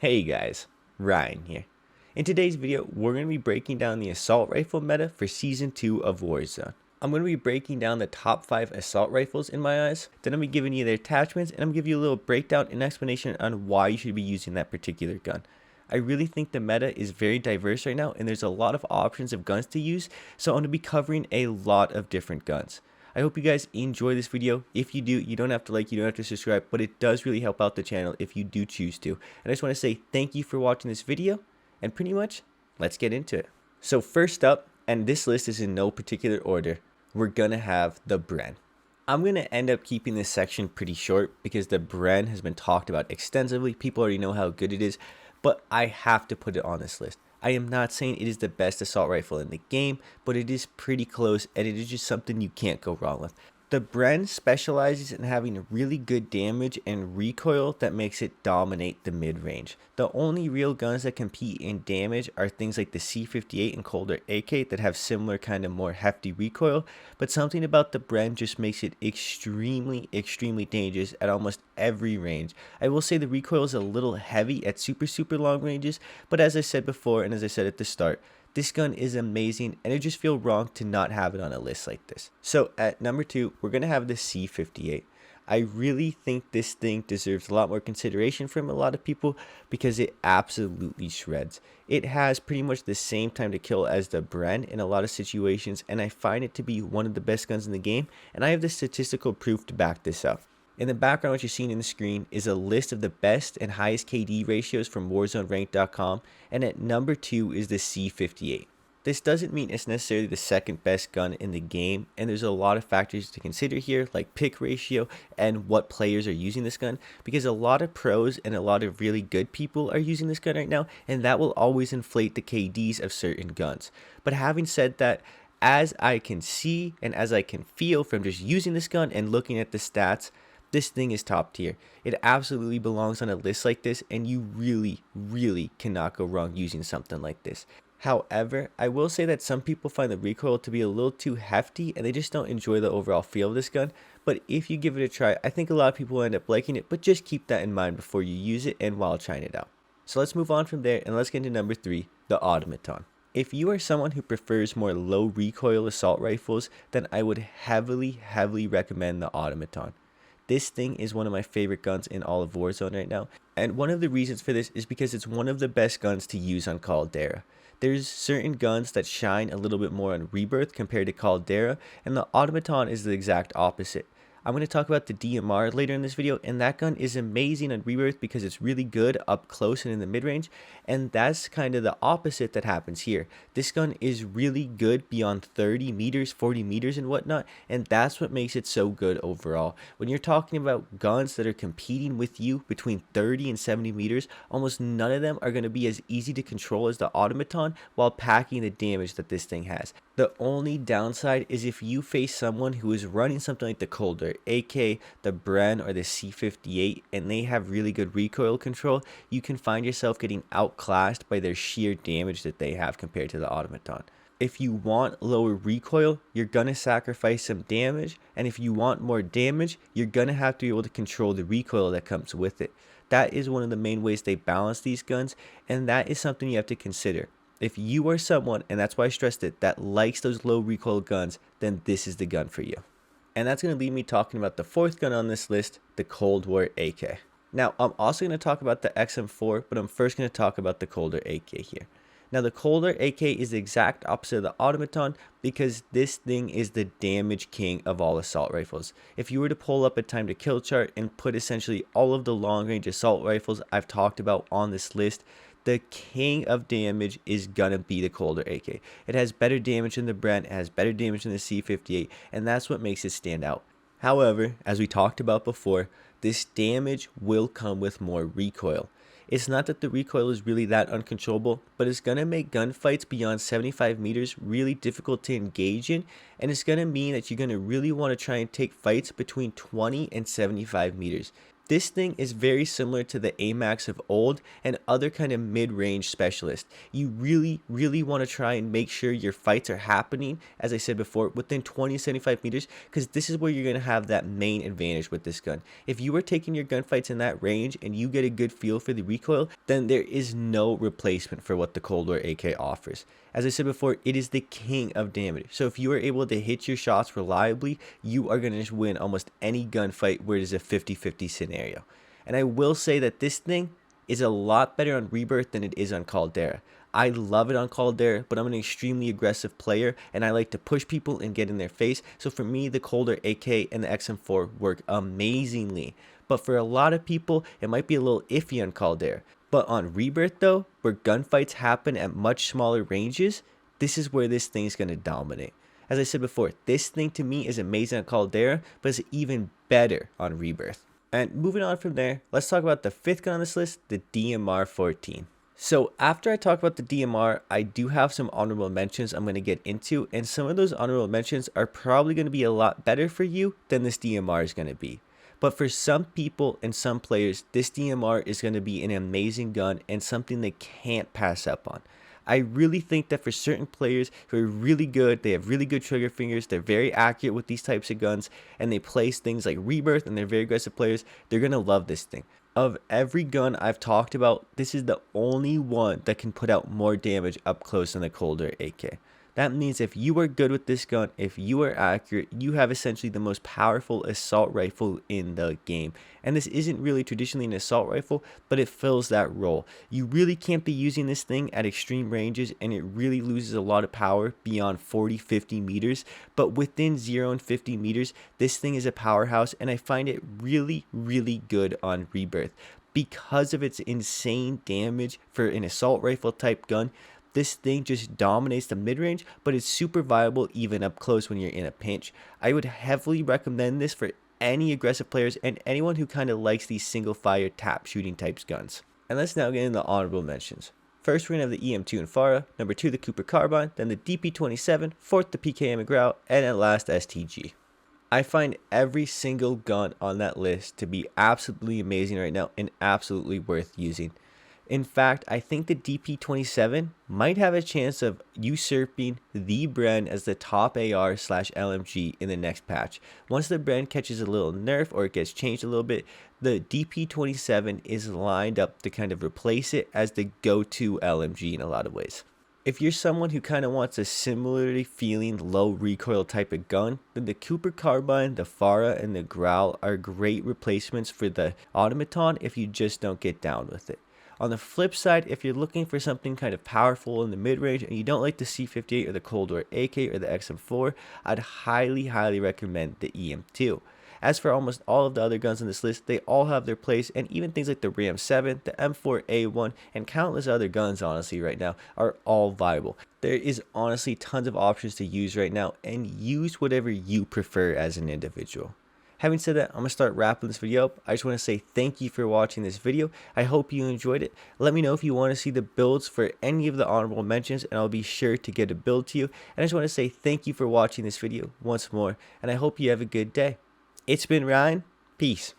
Hey guys, Ryan here. In today's video, we're going to be breaking down the assault rifle meta for Season 2 of Warzone. I'm going to be breaking down the top 5 assault rifles in my eyes, then I'm going to be giving you their attachments, and I'm going to give you a little breakdown and explanation on why you should be using that particular gun. I really think the meta is very diverse right now, and there's a lot of options of guns to use, so I'm going to be covering a lot of different guns. I hope you guys enjoy this video. If you do, you don't have to like, you don't have to subscribe, but it does really help out the channel if you do choose to. And I just want to say thank you for watching this video, and pretty much, let's get into it. So first up, and this list is in no particular order, we're gonna have the Bren. I'm going to end up keeping this section pretty short because the Bren has been talked about extensively. People already know how good it is, but I have to put it on this list. I am not saying it is the best assault rifle in the game, but it is pretty close and it is just something you can't go wrong with. The Bren specializes in having really good damage and recoil that makes it dominate the mid-range. The only real guns that compete in damage are things like the C58 and Coulter AK that have similar kind of more hefty recoil, but something about the Bren just makes it extremely dangerous at almost every range. I will say the recoil is a little heavy at super long ranges, but as I said before and as I said at the start, this gun is amazing, and it just feels wrong to not have it on a list like this. So at number 2, we're going to have the C58. I really think this thing deserves a lot more consideration from a lot of people because it absolutely shreds. It has pretty much the same time to kill as the Bren in a lot of situations, and I find it to be one of the best guns in the game, and I have the statistical proof to back this up. In the background, what you're seeing in the screen is a list of the best and highest KD ratios from WarzoneRank.com, and at number 2 is the C58. This doesn't mean it's necessarily the second best gun in the game, and there's a lot of factors to consider here, like pick ratio and what players are using this gun, because a lot of pros and a lot of really good people are using this gun right now, and that will always inflate the KDs of certain guns. But having said that, as I can see and as I can feel from just using this gun and looking at the stats, this thing is top tier. It absolutely belongs on a list like this, and you really cannot go wrong using something like this. However, I will say that some people find the recoil to be a little too hefty and they just don't enjoy the overall feel of this gun. But if you give it a try, I think a lot of people will end up liking it, but just keep that in mind before you use it and while trying it out. So let's move on from there and let's get into number 3, the Automaton. If you are someone who prefers more low recoil assault rifles, then I would heavily recommend the Automaton. This thing is one of my favorite guns in all of Warzone right now, and one of the reasons for this is because it's one of the best guns to use on Caldera. There's certain guns that shine a little bit more on Rebirth compared to Caldera, and the Automaton is the exact opposite. I'm going to talk about the DMR later in this video, and that gun is amazing on Rebirth because it's really good up close and in the mid-range, and that's kind of the opposite that happens here. This gun is really good beyond 30 meters, 40 meters and whatnot, and that's what makes it so good overall. When you're talking about guns that are competing with you between 30 and 70 meters, almost none of them are going to be as easy to control as the Automaton while packing the damage that this thing has. The only downside is if you face someone who is running something like the Coulter AK, the Bren, or the C58, and they have really good recoil control, you can find yourself getting outclassed by their sheer damage that they have compared to the Automaton. If you want lower recoil, you're going to sacrifice some damage, and if you want more damage, you're going to have to be able to control the recoil that comes with it. That is one of the main ways they balance these guns, and that is something you have to consider. If you are someone, and that's why I stressed it, that likes those low recoil guns, then this is the gun for you. And that's going to leave me talking about the 4th gun on this list, the Cold War AK. Now, I'm also going to talk about the XM4, but I'm first going to talk about the Coulter AK here. Now, the Coulter AK is the exact opposite of the Automaton because this thing is the damage king of all assault rifles. If you were to pull up a time to kill chart and put essentially all of the long range assault rifles I've talked about on this list, the king of damage is gonna be the Coulter AK. It has better damage than the Bren, it has better damage than the C58, and that's what makes it stand out. However, as we talked about before, this damage will come with more recoil. It's not that the recoil is really that uncontrollable, but it's going to make gunfights beyond 75 meters really difficult to engage in, and it's going to mean that you're going to really want to try and take fights between 20 and 75 meters. This thing is very similar to the AMAX of old and other kind of mid-range specialists. You really want to try and make sure your fights are happening, as I said before, within 20 to 75 meters, because this is where you're going to have that main advantage with this gun. If you are taking your gunfights in that range and you get a good feel for the recoil, then there is no replacement for what the Cold War AK offers. As I said before, it is the king of damage. So if you are able to hit your shots reliably, you are going to just win almost any gunfight where it is a 50-50 scenario. And I will say that this thing is a lot better on Rebirth than it is on Caldera. I love it on Caldera, but I'm an extremely aggressive player and I like to push people and get in their face. So for me, the Cold AK and the XM4 work amazingly. But for a lot of people, it might be a little iffy on Caldera. But on Rebirth though, where gunfights happen at much smaller ranges, this is where this thing's going to dominate. As I said before, this thing to me is amazing on Caldera, but it's even better on Rebirth. And moving on from there, let's talk about the fifth gun on this list, the DMR-14. So after I talk about the DMR, I do have some honorable mentions I'm going to get into, and some of those honorable mentions are probably going to be a lot better for you than this DMR is going to be. But for some people and some players, this DMR is going to be an amazing gun and something they can't pass up on. I really think that for certain players who are really good, they have really good trigger fingers, they're very accurate with these types of guns, and they place things like Rebirth, and they're very aggressive players, they're going to love this thing. Of every gun I've talked about, this is the only one that can put out more damage up close than the Cold War AK. That means if you are good with this gun, if you are accurate, you have essentially the most powerful assault rifle in the game. And this isn't really traditionally an assault rifle, but it fills that role. You really can't be using this thing at extreme ranges, and it really loses a lot of power beyond 40-50 meters. But within 0 and 50 meters, this thing is a powerhouse, and I find it really good on Rebirth. Because of its insane damage for an assault rifle type gun, this thing just dominates the mid-range, but it's super viable even up close when you're in a pinch. I would heavily recommend this for any aggressive players and anyone who kind of likes these single-fire tap shooting types guns. And let's now get into the honorable mentions. First, we're going to have the EM2 and Farah, number 2 the Cooper Carbine, then the DP27, 4th the PKM McGraw, and at last STG. I find every single gun on that list to be absolutely amazing right now and absolutely worth using. In fact, I think the DP27 might have a chance of usurping the Bren as the top AR/LMG in the next patch. Once the Bren catches a little nerf or it gets changed a little bit, the DP27 is lined up to kind of replace it as the go-to LMG in a lot of ways. If you're someone who kind of wants a similarly feeling low recoil type of gun, then the Cooper Carbine, the Farah, and the Growl are great replacements for the Automata if you just don't get down with it. On the flip side, if you're looking for something kind of powerful in the mid-range and you don't like the C58 or the Cold War AK or the XM4, I'd highly recommend the EM2. As for almost all of the other guns on this list, they all have their place, and even things like the Ram 7, the M4A1, and countless other guns honestly right now are all viable. There is honestly tons of options to use right now, and use whatever you prefer as an individual. Having said that, I'm going to start wrapping this video up. I just want to say thank you for watching this video. I hope you enjoyed it. Let me know if you want to see the builds for any of the honorable mentions, and I'll be sure to get a build to you. And I just want to say thank you for watching this video once more, and I hope you have a good day. It's been Ryan. Peace.